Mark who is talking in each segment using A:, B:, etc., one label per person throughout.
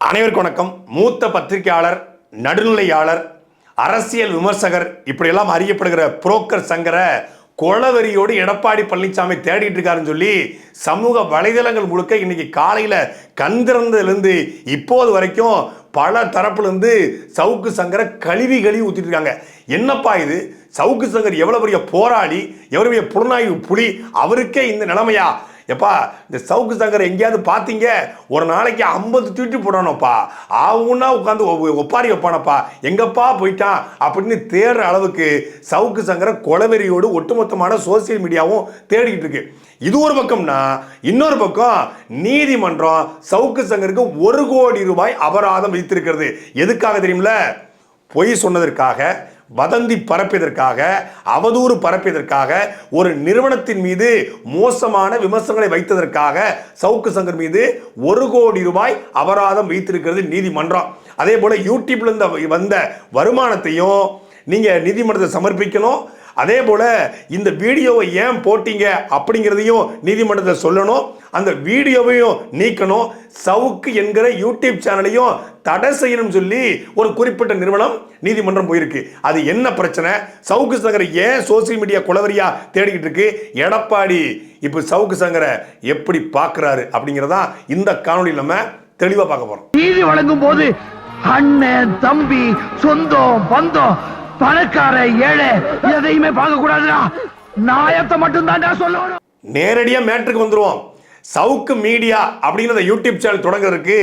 A: அனைவருக்கும் வணக்கம். மூத்த பத்திரிகையாளர், நடுநிலையாளர், அரசியல் விமர்சகர், இப்படியெல்லாம் அறியப்படுகிற புரோக்கர் சங்கரை கொலவெறியோடு எடப்பாடி பழனிசாமி தேடிட்டு இருக்காருன்னு சொல்லி சமூக வலைதளங்கள் முழுக்க இன்னைக்கு காலையில் கந்திறந்ததுலேருந்து இப்போது வரைக்கும் பல தரப்புலேருந்து சவுக்கு சங்கரை கழுவி ஊற்றிட்டு இருக்காங்க. என்னப்பா இது? சவுக்கு சங்கர் எவ்வளோ பெரிய போராளி, எவ்வளோ பெரிய புலனாய்வு புலி, அவருக்கே இந்த நிலைமையா? எப்பா, இந்த சவுக்கு சங்கர் எங்கேயாவது பார்த்தீங்க? ஒரு நாளைக்கு 50 ட்வீட்டு போடணும்ப்பா, அவனா உட்காந்து ஒப்பாரி வைப்பானப்பா, எங்கப்பா போயிட்டான் அப்படின்னு தேடுற அளவுக்கு சவுக்கு சங்கரை கொலவெறியோடு ஒட்டுமொத்தமான சோசியல் மீடியாவும் தேடிக்கிட்டு இருக்கு. இது ஒரு பக்கம்னா, இன்னொரு பக்கம் நீதிமன்றம் சவுக்கு சங்கருக்கு 1 கோடி ரூபாய் அபராதம் விதித்திருக்கிறது. எதுக்காக தெரியுமில்ல? பொய் சொன்னதற்காக, வதந்தி பரப்பியதற்காக, அவதூறு பரப்பியதற்காக, ஒரு நிறுவனத்தின் மீது மோசமான விமர்சனங்களை வைத்ததற்காக சவுக்கு சங்கர் மீது 1 கோடி ரூபாய் அபராதம் வைத்திருக்கிறது நீதிமன்றம். அதே போல யூடியூப்ல இருந்து வந்த வருமானத்தையும் நீங்க நீதிமன்றத்தை சமர்ப்பிக்கணும். அதே போல இந்த வீடியோவை ஏன் போட்டீங்க அப்படிங்கிறதையும் நீதிமன்றத்தை சொல்லணும். அந்த வீடியோவையும் நீக்கணும். சவுக்கு என்கிற யூடியூப் சேனலையும் தடை செய்யணும் சொல்லி ஒரு குறிப்பிட்ட நிறுவனம் நீதிமன்றம் போயிருக்கு. அது என்ன பிரச்சனை? சவுக்கு சங்கரை ஏன் சோசியல் மீடியா கொலவெறியா தேடிக்கிட்டு இருக்கு? எடப்பாடி இப்ப சவுக்கு சங்கரை எப்படி பார்க்கிறாரு அப்படிங்கிறதா இந்த காணொலியில் நம்ம தெளிவா பார்க்க போறோம்.
B: நீதி வழங்கும் போது அண்ணன், தம்பி, சொந்தம், பந்தம், பணக்கார, ஏழை எதையுமே பார்க்க கூடாதுடா. நாயத்தை மட்டும் தான் சொல்லணும்.
A: நேரடியா மேட்ருக்கு வந்துருவோம். சவுக்கு மீடியா அப்படிங்கிற யூடியூப் சேனல் தொடங்குறதுக்கு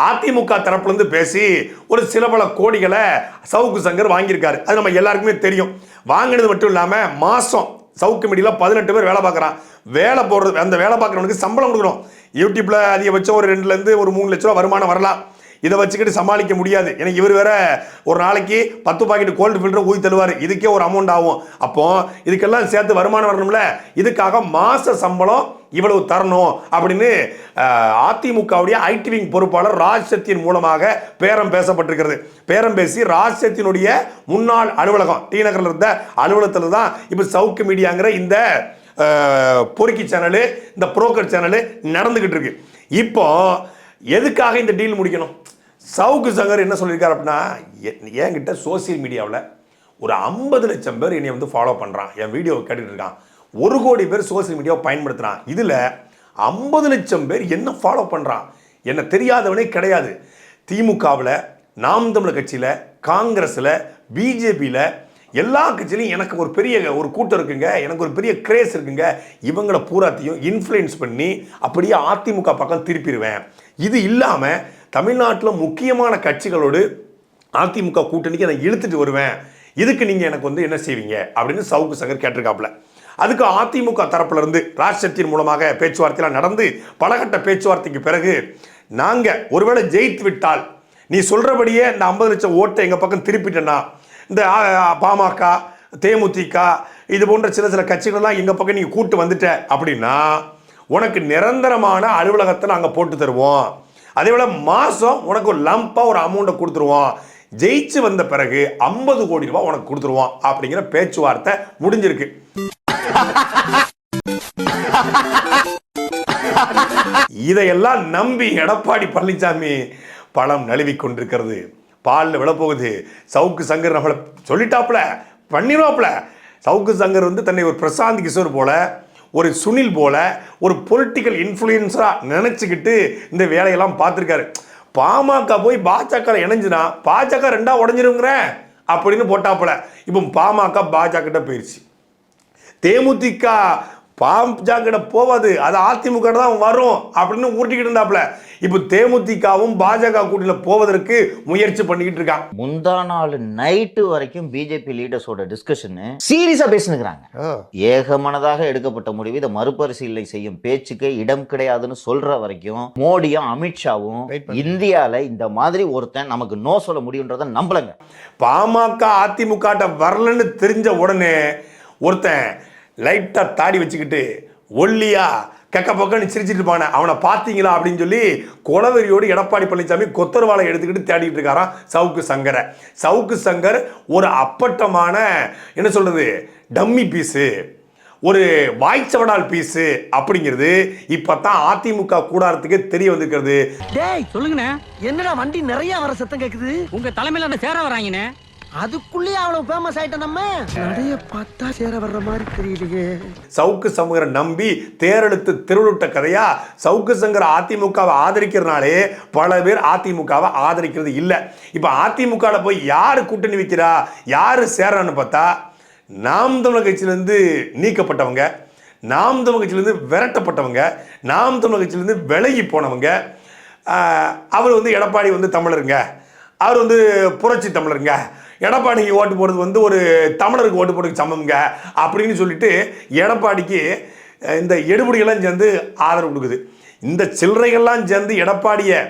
A: அதிமுக தரப்புல இருந்து பேசி ஒரு சில பல கோடிகளை சவுக்கு சங்கர் வாங்கியிருக்காரு. அது நம்ம எல்லாருக்குமே தெரியும். வாங்கினது மட்டும் இல்லாம மாசம் சவுக்கு மீடியாவில் 18 பேர் வேலை பார்க்குறான். வேலை போடுறது, அந்த வேலை பார்க்குறவனுக்கு சம்பளம் கொடுக்கணும். யூடியூப்ல அதிகபட்சம் ஒரு 2 லட்சம் ஒரு 3 லட்ச ரூபா வருமானம் வரலாம். இதை வச்சுக்கிட்டு சமாளிக்க முடியாது. எனக்கு இவர் வேற ஒரு நாளைக்கு 10 பாக்கெட் கோல்டு ஃபில்டர் ஊற்றி தருவார். இதுக்கே ஒரு அமௌண்ட் ஆகும். அப்போ இதுக்கெல்லாம் சேர்த்து வருமானம் வரணும்ல. இதுக்காக மாச சம்பளம் இவ்வளவு தரணும் அப்படின்னு அதிமுகவுடைய ஐடி விங் பொறுப்பாளர் ராஜ்சத்தியின் மூலமாக பேரம் பேசப்பட்டிருக்கிறது. பேரம் பேசி ராஜ்சத்தினுடைய முன்னாள் அலுவலகம் டி நகரில் இருந்த அலுவலகத்தில் தான் இப்போ சவுக்கு மீடியாங்கிற இந்த பொறுக்கி சேனலு, இந்த புரோக்கர் சேனலு நடந்துகிட்டு இருக்கு. இப்போ எதுக்காக இந்த டீல் முடிக்கணும்? சவுக்கு சங்கர் என்ன சொல்லியிருக்காரு அப்படின்னா, என்கிட்ட சோசியல் மீடியாவில் ஒரு 50 லட்சம் பேர் என்னை வந்து ஃபாலோ பண்ணுறான், என் வீடியோவை கேட்டுட்டு இருக்கான், 1 கோடி பேர் சோசியல் மீடியாவை பயன்படுத்துகிறான், இதில் 50 லட்சம் பேர் என்ன ஃபாலோ பண்ணுறான், என்ன தெரியாதவனே கிடையாது. திமுகவில், நாம் தமிழர் கட்சியில், காங்கிரஸில், பிஜேபியில், எல்லா கட்சியிலையும் எனக்கு ஒரு பெரிய ஒரு கூட்டம் இருக்குங்க, எனக்கு ஒரு பெரிய கிரேஸ் இருக்குங்க. இவங்களை பூராத்தையும் இன்ஃப்ளூயன்ஸ் பண்ணி அப்படியே அதிமுக பக்கம் திருப்பிடுவேன். இது இல்லாமல் தமிழ்நாட்டில் முக்கியமான கட்சிகளோடு அதிமுக கூட்டணிக்கு நான் இழுத்துட்டு வருவேன். இதுக்கு நீங்கள் எனக்கு வந்து என்ன செய்வீங்க அப்படின்னு சவுக்கு சங்கர் கேட்டிருக்காப்புல. அதுக்கு அதிமுக தரப்புல இருந்து ராஜ்சத்தின் மூலமாக பேச்சுவார்த்தையெல்லாம் நடந்து பலகட்ட பேச்சுவார்த்தைக்கு பிறகு, நாங்கள் ஒருவேளை ஜெயித்து விட்டால், நீ சொல்கிறபடியே இந்த 50 லட்சம் ஓட்டை எங்கள் பக்கம் திருப்பிட்டேன்னா, இந்த பாமக, தேமுதிக இது போன்ற சில கட்சிகள்லாம் எங்கள் பக்கம் நீங்கள் கூட்டு வந்துட்ட அப்படின்னா உனக்கு நிரந்தரமான அலுவலகத்தை நாங்கள் போட்டு தருவோம். அதே போல் மாதம் உனக்கு ஒரு லம்பாக ஒரு அமௌண்ட்டை கொடுத்துருவோம். ஜெயிச்சு வந்த பிறகு 50 கோடி ரூபாய் உனக்கு கொடுத்துருவோம் அப்படிங்கிற பேச்சுவார்த்தை முடிஞ்சிருக்கு. இதையெல்லாம் நம்பி எடப்பாடி பழனிசாமி பழம் நழுவி கொண்டிருக்கிறது. பாலில் விழப்போகுது. சவுக்கு சங்கர் நம்மளை சொல்லிட்டாப்புல, பண்ணிடுவாப்புல. சவுக்கு சங்கர் வந்து தன்னை ஒரு பிரசாந்த் கிஷோர் போல, ஒரு சுனில் போல, ஒரு பொலிட்டிக்கல் இன்ஃப்ளூயன்ஸராக நினச்சிக்கிட்டு இந்த வேலையெல்லாம் பார்த்துருக்காரு. பாமக போய் பாஜக இணைஞ்சுனா பாஜக 2ஆ உடஞ்சிருங்கிற அப்படின்னு போட்டாப்புல. இப்போ பாமக பாஜக கிட்ட போயிடுச்சு. தேமுதிக பாஜக போவாது, அது அதிமுக தான் வரும் அப்படின்னு ஊட்டிக்கிட்டு இருந்தாப்புல. இப்போ தேமுதிகவும் பாஜக கூட்டணியில் போவதற்கு முயற்சி பண்ணிக்கிட்டு இருக்காங்க.
C: முந்தா நாள் நைட்டு வரைக்கும் பிஜேபி லீடர்ஸோட டிஸ்கஷன் சீரியஸா பேசினுக்கிறாங்க. ஏகமனதாக எடுக்கப்பட்ட முடிவு இதை மறுபரிசீலனை செய்யும் பேச்சுக்கு இடம் கிடையாதுன்னு சொல்ற வரைக்கும் மோடியும் அமித்ஷாவும் இந்தியால இந்த மாதிரி ஒருத்தன் நமக்கு நோ சொல்ல முடியுன்றதை நம்பலங்க.
A: பாமக அதிமுக வரலன்னு தெரிஞ்ச உடனே ஒருத்தன் லைட்டா தாடி வச்சுக்கிட்டு ஒல்லியா கக்க பக்கன்னு சிரிச்சிட்டு இருப்பான, அவனை பார்த்தீங்களா அப்படின்னு சொல்லி கொலவெறியோடு எடப்பாடி பழனிசாமி கொத்தரவாளை எடுத்துக்கிட்டு தேடிட்டு இருக்காராம் சவுக்கு சங்கரை. சவுக்கு சங்கர் ஒரு அப்பட்டமான என்ன சொல்றது டம்மி பீஸு, ஒரு வாய்ச்சவடால் பீஸு அப்படிங்கிறது இப்பதான் அதிமுக கூடாரத்துக்கே தெரிய வந்திருக்கிறது.
B: டேய் சொல்லுங்கண்ணே, என்னடா வண்டி நிறைய வர சத்தம் கேக்குது?
D: உங்க தலைமையில அந்த சேர வராங்கண்ணே.
B: அதுக்குள்ளேயே அவ்வளவு ஃபேமஸ் ஆயிட்ட நம்ம. நடைய பார்த்தா சேர வர்ற மாதிரி தெரியலையே.
A: சவுக்கு சங்கரை நம்பி தேரெழுத்து திருவிழா கதையா சவுக்கு சங்கர் அதிமுகவை ஆதரிக்கிறதுனாலே பல பேர் அதிமுகவை ஆதரிக்கிறது இல்லை. இப்போ அதிமுகவில் போய் யார் கூட்டணி வைக்கிறா, யார் சேரான்னு பார்த்தா நாம் தமிழர் கட்சியிலேருந்து நீக்கப்பட்டவங்க, நாம் தமிழர் கட்சியிலேருந்து விரட்டப்பட்டவங்க, நாம் தமிழர் கட்சியிலேருந்து விலகி போனவங்க. அவர் வந்து எடப்பாடி வந்து தமிழருங்க, அவர் வந்து புரட்சி தமிழருங்க, எடப்பாடிக்கு ஓட்டு போடுறது ஒரு தமிழருக்கு ஓட்டு போடுறதுக்கு சமம்ங்க அப்படின்னு சொல்லிட்டு எடப்பாடிக்கு இந்த எடுபடிகள்லாம் சேர்ந்து ஆதரவு கொடுக்குது. இந்த சில்லறைகள்லாம் சேர்ந்து எடப்பாடியை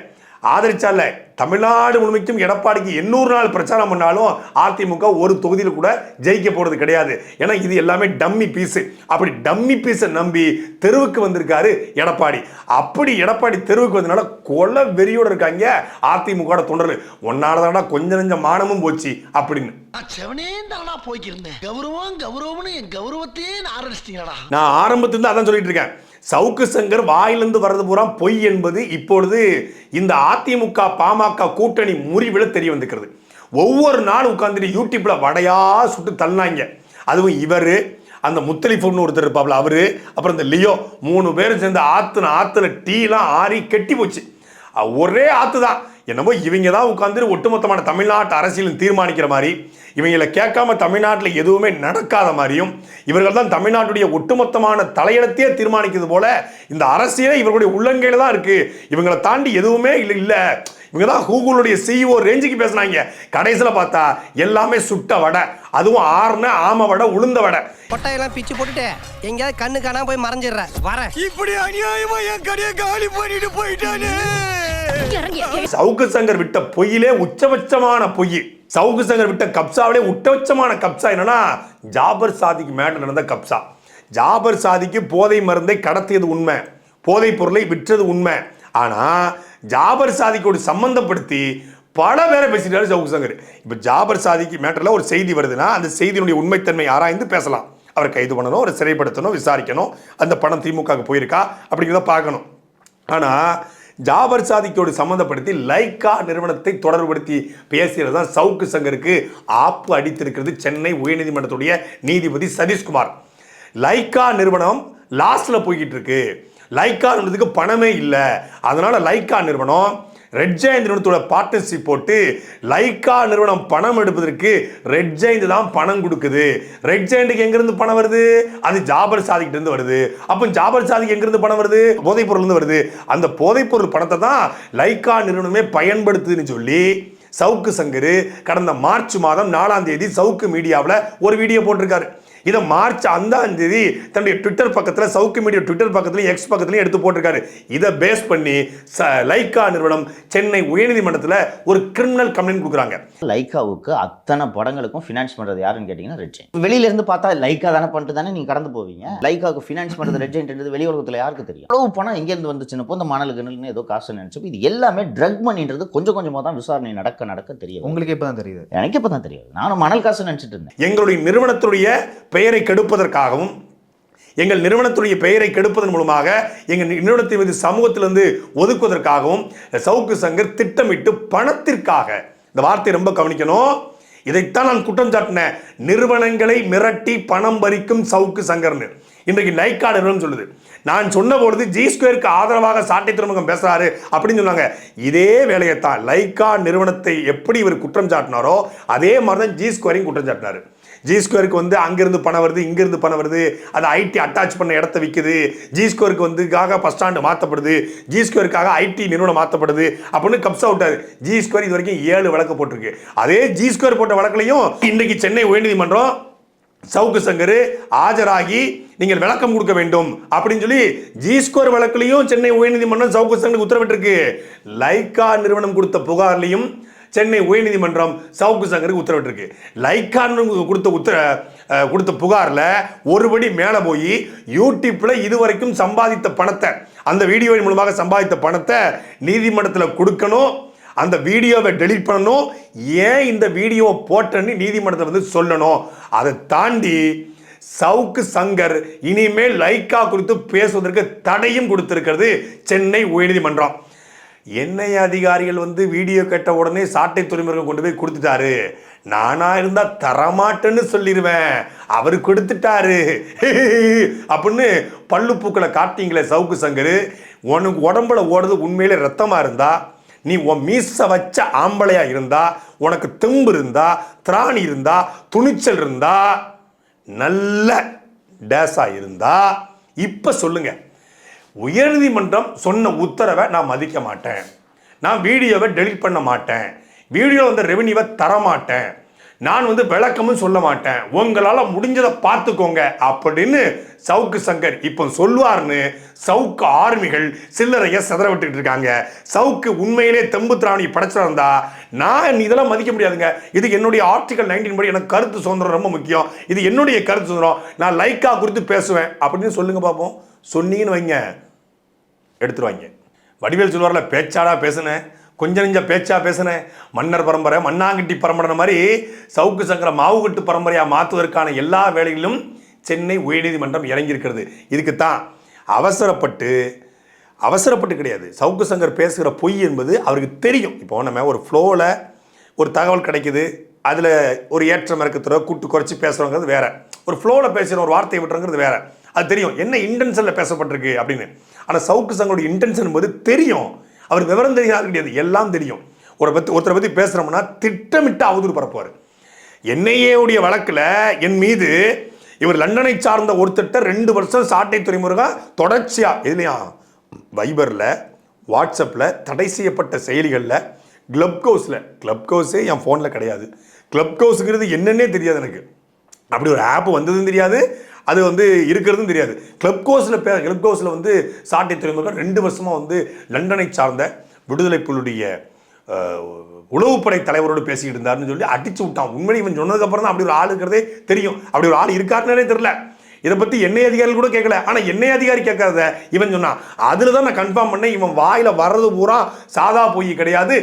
A: ஆதரிச்சால தமிழ்நாடு முழுமைக்கும் எடப்பாடிக்கு 800 நாள் பிரச்சாரம் பண்ணாலும் அதிமுக ஒரு தொகுதியில் கூட ஜெயிக்க போறது கிடையாது. ஏன்னா இது எல்லாமே டம்மி பீஸு. அப்படி டம்மி பீஸை நம்பி தெருவுக்கு வந்திருக்காரு எடப்பாடி. அப்படி எடப்பாடி தெருவுக்கு வந்தனால கொலை வெறியோடு இருக்காங்க அதிமுக தொண்டர்கள். ஒன்னாலதானா கொஞ்சம் நெஞ்சம் மானமும் போச்சு அப்படின்னு நான் ஆரம்பத்திலிருந்து அதான் சொல்லிட்டு இருக்கேன். சவுக்கு சங்கர் வாயிலிருந்து வர்றது பூரா பொய் என்பது இப்பொழுது இந்த அதிமுக பாமக கூட்டணி முறிவில் தெரிய வந்திருக்கிறது. ஒவ்வொரு நாளும் உட்காந்துட்டு யூடியூப்ல வடையா சுட்டு தள்ளினாங்க. அதுவும் இவர், அந்த முத்தலிஃப்னு ஒருத்தர் இருப்பாப்ல அவரு, அப்புறம் இந்த லியோ, 3 பேரும் சேர்ந்து ஆத்துல டீலாம் ஆறி கெட்டி போச்சு. ஒரே ஆத்து தான். என்னமோ இவங்க தான் உட்காந்து ஒட்டுமொத்தமான தமிழ்நாட்டு அரசியலும் தீர்மானிக்கிற மாதிரி, இவங்களை கேட்காம தமிழ்நாட்டில் எதுவுமே நடக்காத மாதிரியும், இவர்கள் தான் தமிழ்நாட்டுடைய ஒட்டுமொத்தமான தலையிடத்தையே தீர்மானிக்கிறது போல இந்த அரசியலே இவர்களுடைய உள்ளங்கையில தான் இருக்கு. இவங்களை தாண்டி எதுவுமே இல்லை. இவங்க தான் கூகுளுடைய CEO ரேஞ்சுக்கு பேசினாங்க. கடைசியில் பார்த்தா எல்லாமே சுட்ட வடை, அதுவும் ஆறுன ஆம வடை, உளுந்த வடை.
E: கொட்டையெல்லாம் பிச்சு போட்டுட்டு எங்கேயாவது கண்ணு காணாம போய் மறைஞ்சிடுற வர. இப்படி அநியாயமா என் கடையை காலி பண்ணிட்டு போயிட்டானே.
A: சவுக்கு சங்கர் விட்ட பொய்யிலே உச்சபட்சமான பொய். சவுக்கு சங்கர் விட்ட கப்சாவிலே உச்சபட்சமான கப்சா என்னன்னா ஜாபர் சாதிக்கு மேட்டர் நடந்த கப்சா. ஜாபர் சாதிக்கு போதை மருந்தை கடத்தியது உண்மை, போதை பொருளை விற்றது உண்மை. ஆனா ஜாபர் சாதிக்கோடு சம்பந்தப்படுத்தி பல பேரை பேசிட்டாரு சவுக்கு சங்கர். இப்ப ஜாபர் சாதிக்கு மேட்டர்ல ஒரு செய்தி வருதுன்னா அந்த செய்தியினுடைய உண்மைத்தன்மை ஆராய்ந்து பேசலாம். அவரை கைது பண்ணணும், அவரை சிறைப்படுத்தணும், விசாரிக்கணும், அந்த பணம் திமுகவுக்கு போயிருக்கா அப்படிங்கிறத பார்க்கணும். ஆனா ஜாபர் சாதிக்கோடு சம்பந்தப்படுத்தி லைக்கா நிறுவனத்தை தொடர்புபடுத்தி பேசியது தான் சவுக்கு சங்கருக்கு ஆப்பு அடித்திருக்கிறது சென்னை உயர்நீதிமன்றத்துடைய நீதிபதி சதீஷ்குமார். லைக்கா நிறுவனம் லாஸ்ட்ல போய்கிட்டு இருக்கு, லைக்கா நிறுவனத்துக்கு பணமே இல்லை, அதனால லைக்கா நிறுவனம் ரெட் ஜெயந்த் நிறுவனத்தோட பார்ட்னர்ஷிப் போட்டு லைக்கா நிறுவனம் பணம் எடுப்பதற்கு ரெட் ஜெயந்த் தான் பணம் கொடுக்குது. ரெட் ஜெயந்துக்கு எங்கிருந்து பணம் வருது? அது ஜாபர் சாதிக்கிட்ட இருந்து வருது. அப்போ ஜாபர் சாதிக்கு எங்கிருந்து பணம் வருது? போதைப் பொருள் இருந்து வருது. அந்த போதைப் பொருள் பணத்தை தான் லைக்கா நிறுவனமே பயன்படுத்துதுன்னு சொல்லி சவுக்கு சங்கர் கடந்த மார்ச் மாதம் 4ஆம் தேதி சவுக்கு மீடியாவில் ஒரு வீடியோ போட்டிருக்காரு. இதை மார்ச் 5ஆம் தேதி தன்னுடைய ட்விட்டர் பக்கத்தில், சவுக்கு மீடியா ட்விட்டர் பக்கத்துலையும் எக்ஸ் பக்கத்துலையும் எடுத்து போட்டிருக்காரு. இதை பேஸ் பண்ணி லைக்கா நிறுவனம் சென்னை உயர்நீதிமன்றத்தில் ஒரு கிரிமினல் கம்ப்ளைண்ட் கொடுக்குறாங்க.
C: லைக்காவுக்கு அத்தனை படங்களுக்கும் ஃபினான்ஸ் பண்றது யாருன்னு கேட்டீங்கன்னா ரெட் ஜெயண்ட். வெளியில இருந்து பார்த்தா லைக்கா தானே பண்ணிட்டு தானே நீங்க கடந்து போவீங்க. லைக்காவுக்கு ஃபினான்ஸ் பண்றது ரெட் ஜெயண்ட் வெளி உலகத்தில் யாருக்கு தெரியும்? அவ்வளவு பணம் எங்க இருந்து வந்துச்சுன்னு இந்த மணலுக்கு ஏதோ காசு நினைச்சப்போ இது எல்லாமே ட்ரக் மணின்றது கொஞ்சம் கொஞ்சமாக தான் விசாரணை நடக்க தெரியும். உங்களுக்கு எப்போ தான் தெரியுது? எனக்கு எப்போ தான் தெரியாது. நானும் மணல் காசு நினைச்சிட்டு இருந்தேன்.
A: எங்களுடைய நிறுவனத்துடைய பெயரை கெடுப்பதற்காகவும், எங்கள் நிறுவனத்துடைய பெயரை கெடுப்பதன் மூலமாக எங்கள் நிறுவனத்தை மீது சமூகத்திலிருந்து ஒதுக்குவதற்காகவும் சவுக்கு சங்கர் திட்டமிட்டு பணத்திற்காக, இந்த வார்த்தை ரொம்ப கவனிக்கணும், இதைத்தான் நான் குற்றம் சாட்டினேன், நிறுவனங்களை மிரட்டி பணம் பறிக்கும் சவுக்கு சங்கர்னு இன்றைக்கு லைக்கா நிறுவனம் சொல்லுது. நான் சொன்ன பொழுது G2க்கு ஆதரவாக சாட்டை துறைமுகம் பேசுறாரு அப்படின்னு சொன்னாங்க. இதே வேலையைத்தான் லைக்கா நிறுவனத்தை எப்படி இவர் குற்றம் சாட்டினாரோ அதே மாதிரி தான் G2 குற்றம் சாட்டினாரு. G2க்கு அங்கிருந்து பணம் வருது, இங்கிருந்து பணம் வருது, அது ஐடி அட்டாச் பண்ண இடத்த விற்குது, G2க்கு பஸ் ஸ்டாண்டு மாற்றப்படுது, G2க்காக ஐடி நிறுவனம் மாற்றப்படுது அப்படின்னு கப்ஸா விட்டாரு. G2 இது வரைக்கும் 7 வழக்கு போட்டிருக்கு. அதே G2 போட்ட வழக்குலையும் இன்றைக்கு சென்னை உயர்நீதிமன்றம் சவுக்கு சங்கர் ஆஜராகி நீங்கள் விளக்கம் கொடுக்க வேண்டும் அப்படின்னு சொல்லி G2 வழக்குலையும் சென்னை உயர்நீதிமன்றம் சவுக்கு சங்கருக்கு உத்தரவிட்டிருக்கு. லைக்கா நிறுவனம் கொடுத்த புகார்லையும் சென்னை உயர்நீதிமன்றம் சவுக்கு சங்கருக்கு உத்தரவிட்டிருக்கு. லைக்கா கொடுத்த புகாரில் ஒருபடி மேலே போய் யூடியூப்ல இதுவரைக்கும் சம்பாதித்த பணத்தை, அந்த வீடியோவின் மூலமாக சம்பாதித்த பணத்தை நீதிமன்றத்தில் கொடுக்கணும், அந்த வீடியோவை டெலீட் பண்ணணும், ஏன் இந்த வீடியோவை போட்டேன்னு நீதிமன்றத்தை சொல்லணும். அதை தாண்டி சவுக்கு சங்கர் இனிமேல் லைக்கா குறித்து பேசுவதற்கு தடையும் கொடுத்திருக்கிறது சென்னை உயர்நீதிமன்றம். எண்ணெய் அதிகாரிகள் வீடியோ கேட்ட உடனே சாட்டை துறைமுருகன் கொண்டு போய் கொடுத்துட்டாரு. நானா இருந்தா தரமாட்டேன்னு சொல்லிடுவேன், அவரு கொடுத்துட்டாரு அப்படின்னு பல்லு பூக்களை காட்டிங்களே சவுக்கு சங்கர். உனக்கு உடம்புல ஓடுறது உண்மையிலே ரத்தமா இருந்தா, நீ உன் மீச வச்ச ஆம்பளையா இருந்தா, உனக்கு தெம்பு இருந்தா, திராணி இருந்தா, துணிச்சல் இருந்தா, நல்ல டேஸா இருந்தா இப்ப சொல்லுங்க. உயர்நீதிமன்றம் சொன்ன உத்தரவை நான் மதிக்க மாட்டேன், நான் வீடியோவை டெலீட் பண்ண மாட்டேன், வீடியோ ரெவென்யூவை தர மாட்டேன், நான் விளக்கமும் சொல்ல மாட்டேன், உங்களால முடிஞ்சதை பார்த்துக்கோங்க அப்படின்னு சவுக்கு சங்கர் இப்போ சொல்வார்னு சவுக்கு ஆர்மிகள் சில்லறைய சிதற விட்டுட்டு இருக்காங்க. சவுக்கு உண்மையிலே தெம்பு திராணி படைச்சிருந்தா நான் இதெல்லாம் மதிக்க முடியாதுங்க. இது என்னுடைய ஆர்டிகல் 19 படி எனக்கு கருத்து சுதந்திரம் ரொம்ப முக்கியம், இது என்னுடைய கருத்து சுதந்திரம், நான் லைக்கா குறித்து பேசுவேன் அப்படின்னு சொல்லுங்க பார்ப்போம். சொன்னீங்கன்னு வைங்க, எடுத்துருவாங்க. வடிவேல் சொல்வார்ல, பேச்சாடா பேசுனேன், கொஞ்சம் நெஞ்ச பேச்சா பேசுனேன், மன்னர் பரம்பரை மண்ணாங்கட்டி பரம்பரை மாதிரி சவுக்கு சங்கர மாவுகட்டு பரம்பரையா மாற்றுவதற்கான எல்லா வேலைகளிலும் சென்னை உயர்நீதிமன்றம் இறங்கியிருக்கிறது. இதுக்குத்தான் அவசரப்பட்டு கிடையாது, சவுக்கு சங்கர் பேசுகிற பொய் என்பது அவருக்கு தெரியும். இப்போ நம்ம ஒரு ஃப்ளோவில் ஒரு தகவல் கிடைக்குது, அதில் ஒரு ஏற்றம் இறக்கத்துற கூட்டு குறைச்சி பேசுகிறோங்கிறது வேற, ஒரு ஃப்ளோவில் பேசுகிற ஒரு வார்த்தையை விட்டுறங்கிறது வேற. அது தெரியும் என்ன இன்டென்ஷனில் பேசப்பட்டிருக்கு அப்படின்னு. ஆனால் சவுக்கு சங்கருடைய இன்டென்ஷன் என்பது தெரியும், அவர் விவரம் தெரியாது கிடையாது, எல்லாம் தெரியும். ஒருத்தரை பற்றி பேசுகிறோம்னா திட்டமிட்டு அவதூறு பரப்புவார். என்ஐஏவுடைய வழக்கில் என் மீது இவர் லண்டனை சார்ந்த ஒருத்தட்ட 2 வருஷம் சாட்டை துறைமுருகன் தொடர்ச்சியாக இதுலையா வைபரில், வாட்ஸ்அப்பில், தடை செய்யப்பட்ட செயலிகளில், கிளப் ஹவுஸே என் ஃபோனில் கிடையாது. கிளப் ஹவுஸுங்கிறது என்னன்னே தெரியாது எனக்கு, அப்படி ஒரு ஆப் வந்ததும் தெரியாது, அது இருக்கிறதும் தெரியாது. கிளப் ஹவுஸில் சாட்டை துறைமுருகன் 2 வருஷமாக லண்டனை சார்ந்த விடுதலை புலியுடைய உளவுப்படை தலைவரோடு பேசிக்கிட்டு இருந்தாருன்னு சொல்லி அடிச்சு விட்டான். உண்மையை இவன் சொன்னதுக்கப்புறம் தான் அப்படி ஒரு ஆள் இருக்கிறதே தெரியும். அப்படி ஒரு ஆள் இருக்காருன்னே தெரியல. இதை பற்றி எண்ணெய் அதிகாரிகள் கூட கேட்கல, ஆனால் எண்ணெய் அதிகாரி கேட்காத இவன் சொன்னான். அதில் தான் நான் கன்ஃபார்ம் பண்ணேன், இவன் வாயில் வர்றது பூரா சாதா பொய் கிடையாது,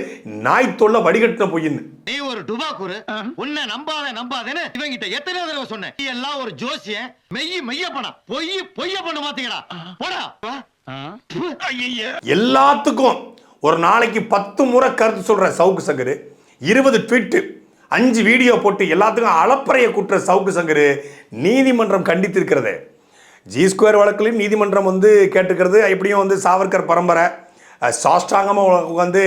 A: நாய் தொல்லை வடிகட்டின பொய்ன்னு.
F: நீ ஒரு டுபாக்கூரு, உன்னை நம்பாதேன்னு இவங்கிட்ட எத்தனை தடவை சொன்னேன். நீ எல்லாம் ஒரு ஜோசியன், மெய்ய பண்ண பொய்ய பண்ண மாத்தீங்கடா, போடா.
A: எல்லாத்துக்கும் ஒரு நாளைக்கு 10 முறை கருத்து சொல்ற சவுக்கு சங்கர், 20 ட்வீட், 5 வீடியோ போட்டு எல்லாத்துக்கும் அளப்பறைய கூட்டுற சவுக்கு சங்கர் நீதிமன்றம் கண்டித்திருக்கிறது. G² வழக்கிலையும் நீதிமன்றம் கேட்டிருக்கிறது. எப்படியும் சாவர்கர் பரம்பரை சாஸ்டாங்கமாக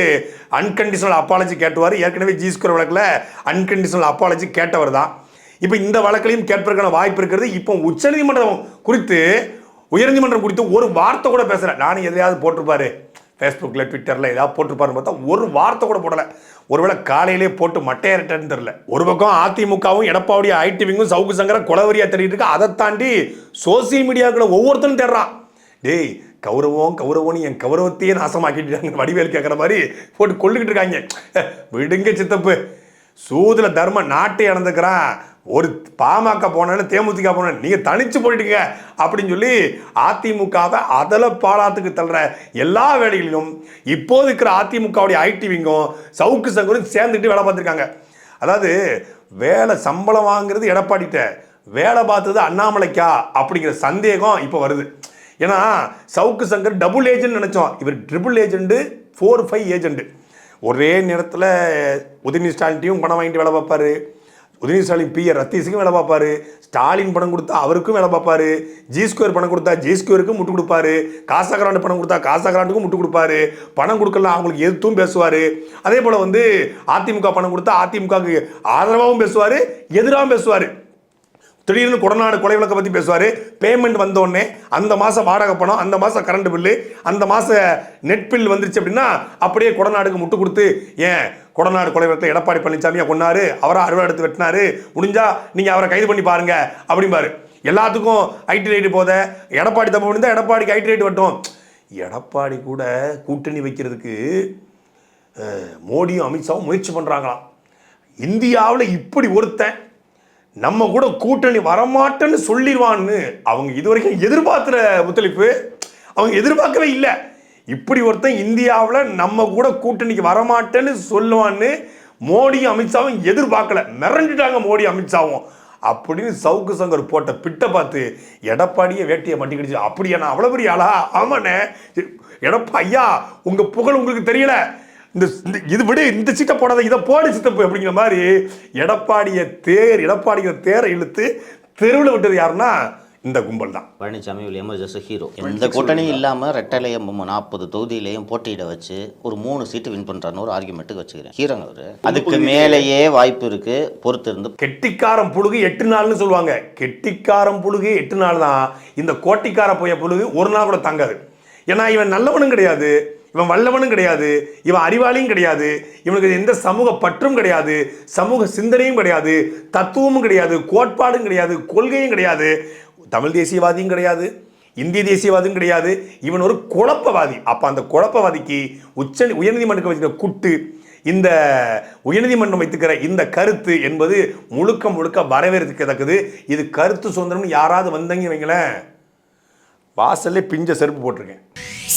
A: அன்கண்டிஷனல் அப்பாலஜி கேட்டுவார். ஏற்கனவே G² வழக்கில் அன்கண்டிஷனல் அப்பாலஜி கேட்டவர் தான். இப்போ இந்த வழக்கிலையும் கேட்பதற்கான வாய்ப்பு இருக்கிறது. இப்போ உயர்நீதிமன்றம் குறித்து ஒரு வார்த்தை கூட பேசல. நானும் எதையாவது போட்டிருப்பாரு ஃபேஸ்புக்கில், ட்விட்டரில் ஏதாவது போட்டிருப்பாருன்னு பார்த்தா ஒரு வார்த்தை கூட போடலை. ஒருவேளை காலையிலே போட்டு மட்டையரட்டன்னு தெரியல. ஒரு பக்கம் அதிமுகவும் எடப்பாடி ஐடிவிங்கும் சவுக்கு சங்கரை கொலவரியா தேடிட்டு இருக்கு. அதை தாண்டி சோசியல் மீடியாவுக்குள்ள ஒவ்வொருத்தரும் தேடுறான். டேய் கௌரவம்னு என் கௌரவத்தையே நாசமாக்கிட்டாங்க, வடிவேல் கேட்குற மாதிரி போட்டு கொள்ளுக்கிட்டு இருக்காங்க. விடுங்க சித்தப்பு, சூதுல தர்ம நாட்டை இழந்துக்கிறான். ஒரு பாமக போனேன்னு தேமுதிக போனேன், நீங்க தனிச்சு போயிட்டீங்க அப்படின்னு சொல்லி அதிமுகவை அதல பாலாத்துக்கு தள்ளுற எல்லா வேலைகளிலும் இப்போது இருக்கிற அதிமுகவுடைய ஐடிவிங்கும் சவுக்கு சங்கரும் சேர்ந்துட்டு வேலை பார்த்துருக்காங்க. அதாவது வேலை சம்பளம் வாங்குறது எடப்பாடிட்ட, வேலை பார்த்தது அண்ணாமலைக்கா அப்படிங்கிற சந்தேகம் இப்போ வருது. ஏன்னா சவுக்கு சங்கர் டபுள் ஏஜென்ட் நினைச்சோம், இவர் ட்ரிபிள் ஏஜென்ட், 4-5 ஏஜென்ட். ஒரே நேரத்தில் உதயநிதி ஸ்டாலின்ட்டையும் பணம் வாங்கிட்டு வேலை பார்ப்பாரு, உதயநிதி ஸ்டாலின் PR ரத்தீஸுக்கும் வேலை பார்ப்பாரு, ஸ்டாலின் பணம் கொடுத்தா அவருக்கும் வேலை பார்ப்பாரு, G² பணம் கொடுத்தா G²க்கும் முட்டு கொடுப்பாரு, காசாகிராண்டு பணம் கொடுத்தா காசாகிராண்டுக்கும் முட்டு கொடுப்பாரு, பணம் கொடுக்கலாம் அவங்களுக்கு எதுவும் பேசுவார். அதே போல் அதிமுக பணம் கொடுத்தா அதிமுகவுக்கு ஆதரவாகவும் பேசுவார், எதிராகவும் பேசுவார். திடீர்னு கொடநாடு கொலை வழக்கை பற்றி பேசுவார். பேமெண்ட் வந்தோடனே அந்த மாதம் வாடகை பணம், அந்த மாதம் கரண்ட் பில்லு, அந்த மாதம் நெட் பில் வந்துருச்சு அப்படின்னா அப்படியே கொடநாடுக்கு முட்டு கொடுத்து, ஏன் கொடநாடு கொலை வழக்கில் எடப்பாடி பழனிசாமியை கொன்னாரு, அவரை அறுவடை எடுத்து வெட்டினாரு, முடிஞ்சா நீங்கள் அவரை கைது பண்ணி பாருங்க அப்படிம்பாரு. எல்லாத்துக்கும் ஐடி ரைட்டு போத, எடப்பாடி தப்பு பண்ணியிருந்தா எடப்பாடிக்கு ஐடி ரைட்டு வட்டும். எடப்பாடி கூட கூட்டணி வைக்கிறதுக்கு மோடியும் அமித்ஷாவும் முயற்சி பண்ணுறாங்களாம். இந்தியாவில் இப்படி ஒருத்தன் நம்ம கூட கூட்டணி வரமாட்டேன்னு சொல்லிடுவான்னு அவங்க இதுவரைக்கும் எதிர்பார்க்கிற முத்தளிப்பு அவங்க எதிர்பார்க்கவே இல்லை. இப்படி ஒருத்தன் இந்தியாவில் நம்ம கூட கூட்டணிக்கு வரமாட்டேன்னு சொல்லுவான்னு மோடியும் அமித்ஷாவும் எதிர்பார்க்கல. மிரண்டுட்டாங்க மோடி அமித்ஷாவும். அப்படின்னு சவுக்கு சங்கர் போட்ட பிட்டை பார்த்து எடப்பாடியே வேட்டியை மட்டி கடிச்சு, அப்படியா நான் அவ்வளோ பெரிய ஆளா? ஆமாண்ணே எடப்பா ஐயா, உங்க புகழ் உங்களுக்கு தெரியல, இது விட இந்த சீட்டை போடாத, இதை போடு சித்தப்பு அப்படிங்கிற மாதிரி எடப்பாடிய தேரை இழுத்து தெருவில் விட்டது யாருன்னா இந்த கும்பல் தான்.
C: Palaniswami emergency hero. எந்த கூட்டணியும் இல்லாமல் ரெட்டலையும் 40 தொகுதியிலையும் போட்டியிட வச்சு ஒரு 3 சீட்டு வின் பண்ணுறான்னு ஒரு ஆர்குமெண்ட்டுக்கு வச்சுக்கிறேன். ஹீரோங்க அவரு. அதுக்கு மேலேயே வாய்ப்பு இருக்கு, பொறுத்து இருந்து.
A: கெட்டிக்காரம் புழுகு 8 நாள்னு சொல்லுவாங்க. கெட்டிக்காரம் புழுகு 8 நாள் தான். இந்த கோட்டிக்கார போய புழுகு ஒரு நாள் கூட தங்காது. ஏன்னா இவன் நல்லவனும் கிடையாது, இவன் வல்லவனும் கிடையாது, இவன் அறிவாளியும் கிடையாது, இவனுக்கு எந்த சமூக பற்றும் கிடையாது, சமூக சிந்தனையும் கிடையாது, தத்துவமும் கிடையாது, கோட்பாடும் கிடையாது, கொள்கையும் கிடையாது, தமிழ் தேசியவாதியும் கிடையாது, இந்திய தேசியவாதியும் கிடையாது. இவன் ஒரு குழப்பவாதி. அப்போ அந்த குழப்பவாதிக்கு உயர்நீதிமன்றம் வச்சுக்கிற குட்டு, இந்த உயர்நீதிமன்றம் வைத்துக்கிற இந்த கருத்து என்பது முழுக்க வரவேற்கத்தக்கது. இது கருத்து சுதந்திரம்னு யாராவது வந்தீங்க வைங்களேன், வாசல்ல பிஞ்ச செருப்பு போட்டிருக்கேன்.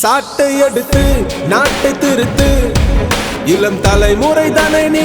G: சாட்டை எடுத்து நாட்டை திருத்து, இளம் தலைமுறை தானே நீ